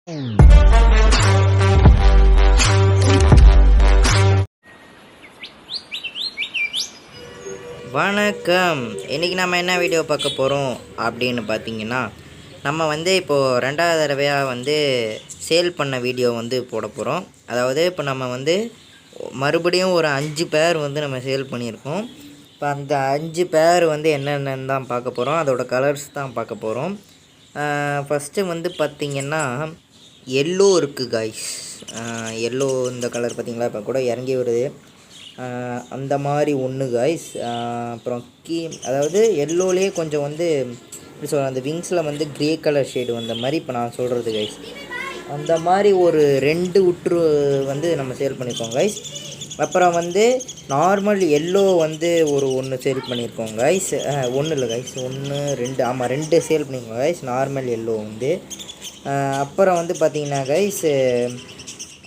வணக்கம். இன்றைக்கி நம்ம என்ன வீடியோ பார்க்க போகிறோம் அப்படின்னு பார்த்தீங்கன்னா, நம்ம இப்போது 2வது தடவையாக சேல் பண்ண வீடியோ போட போகிறோம். அதாவது இப்போ நம்ம மறுபடியும் ஒரு 5 பேர் நம்ம சேல் பண்ணியிருக்கோம். இப்போ அந்த 5 பேர் என்னென்னு தான் பார்க்க போகிறோம். அதோட கலர்ஸ் தான் பார்க்க போகிறோம். ஃபஸ்ட்டு பார்த்திங்கன்னா எல்லோ இருக்குது காய்ஸ். எல்லோ இந்த கலர் பார்த்திங்களா, இப்போ கூட இறங்கி வருது. அந்த மாதிரி ஒன்று காய்ஸ். அப்புறம் அதாவது எல்லோலேயே கொஞ்சம் எப்படி சொல்கிறேன், அந்த விங்ஸில் க்ரே கலர் ஷேடு வந்த மாதிரி இப்போ நான் சொல்கிறது காய்ஸ். அந்த மாதிரி ஒரு 2 உற்று நம்ம சேல் பண்ணியிருக்கோம் காய்ஸ். அப்புறம் நார்மல் எல்லோ ஒரு 1 சேல் பண்ணியிருக்கோம் காய்ஸ். 1 இல்லை காய்ஸ், 1 2 ஆமாம் 2 சேல் பண்ணியிருக்கோம் காய்ஸ். நார்மல் எல்லோ அப்புறம் பார்த்திங்கன்னா காய்ஸ்,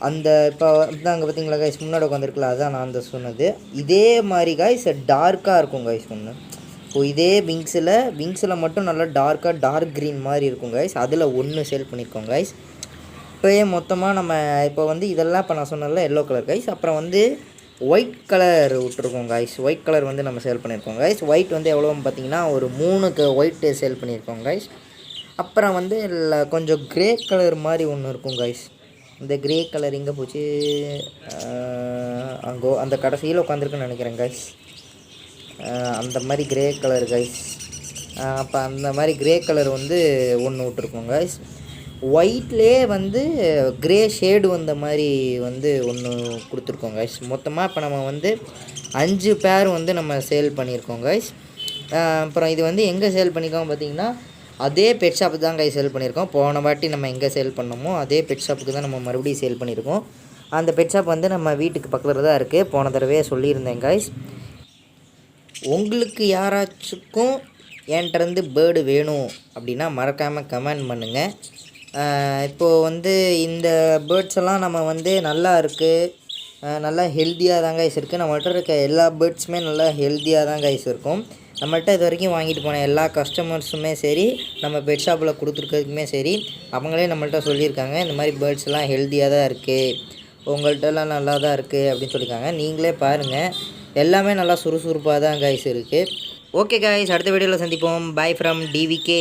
அந்த இப்போ அங்கே பார்த்தீங்களா காய்ஸ், முன்னாடி உட்காந்துருக்குல, அதுதான் நான் சொன்னது. இதே மாதிரி காய்ஸ் டார்க்காக இருக்கும் காய்ஸ் ஒன்று. இப்போ இதே விங்ஸில் மட்டும் நல்லா டார்க் க்ரீன் மாதிரி இருக்கும் காய்ஸ். அதில் 1 சேல் பண்ணியிருக்கோம் காய்ஸ். இப்போயே மொத்தமாக நம்ம இப்போ இதெல்லாம் இப்போ நான் சொன்னதில்ல எல்லோ கலர் காய்ஸ். அப்புறம் ஒயிட் கலர் விட்டுருக்கோம் காய்ஸ். ஒயிட் கலர் நம்ம சேல் பண்ணியிருக்கோம் காய்ஸ். ஒயிட் எவ்வளோன்னு பார்த்தீங்கன்னா ஒரு 3 ஒயிட்டு சேல் பண்ணியிருக்கோம் காய்ஸ். அப்புறம் கொஞ்சம் க்ரே கலர் மாதிரி ஒன்று இருக்கும் காய்ஸ். இந்த க்ரே கலர் எங்கே போச்சு, அங்கோ அந்த கடைசியில் உட்காந்துருக்குன்னு நினைக்கிறேன் காய்ஸ். அந்த மாதிரி க்ரே கலர் காய்ஸ். அப்போ அந்த மாதிரி க்ரே கலர் 1 விட்டுருக்கோம் காய்ஸ். ஒயிட்லேயே க்ரே ஷேடு வந்த மாதிரி 1 கொடுத்துருக்கோம் காய்ஸ். மொத்தமாக இப்போ நம்ம 5 பேர் நம்ம சேல் பண்ணியிருக்கோம் காய்ஸ். அப்புறம் இது எங்கே சேல் பண்ணியிருக்கோம் பார்த்தீங்கன்னா, அதே பெட் ஷாப்பு தான் காய்ஸ் சேல் பண்ணியிருக்கோம். போன வாட்டி நம்ம எங்கே சேல் பண்ணோமோ அதே பெட் ஷாப்புக்கு தான் நம்ம மறுபடியும் சேல் பண்ணியிருக்கோம். அந்த பெட் ஷாப் நம்ம வீட்டுக்கு பக்கத்தில் தான் இருக்குது. போன தடவையே சொல்லியிருந்தேன் காய்ஸ். உங்களுக்கு யாராச்சுக்கும் என்கிட்டருந்து பேர்டு வேணும் அப்படின்னா மறக்காமல் கமெண்ட் பண்ணுங்கள். இப்போது இந்த பேர்ட்ஸ் எல்லாம் நம்ம நல்லா இருக்குது, நல்லா ஹெல்த்தியாக தான் காய்ஸ் இருக்குது. நம்மள்கிட்ட இருக்க எல்லா பேர்ட்ஸுமே நல்லா ஹெல்த்தியாக தான் காய்ஸ் இருக்கும். நம்மள்கிட்ட இது வரைக்கும் வாங்கிட்டு போன எல்லா கஸ்டமர்ஸுமே சரி, நம்ம பெட் ஷாப்பில் கொடுத்துருக்கிறதுக்குமே சரி, அவங்களே நம்மள்கிட்ட சொல்லியிருக்காங்க, இந்த மாதிரி பேர்ட்ஸ்லாம் ஹெல்த்தியாக தான் இருக்குது, உங்கள்கிட்டலாம் நல்லா தான் இருக்குது அப்படின்னு சொல்லியிருக்காங்க. நீங்களே பாருங்கள், எல்லாமே நல்லா சுறுசுறுப்பாக தான் காய்ஸ் இருக்குது. ஓகே காய்ஸ், அடுத்த வீடியோவில் சந்திப்போம். By from DVK.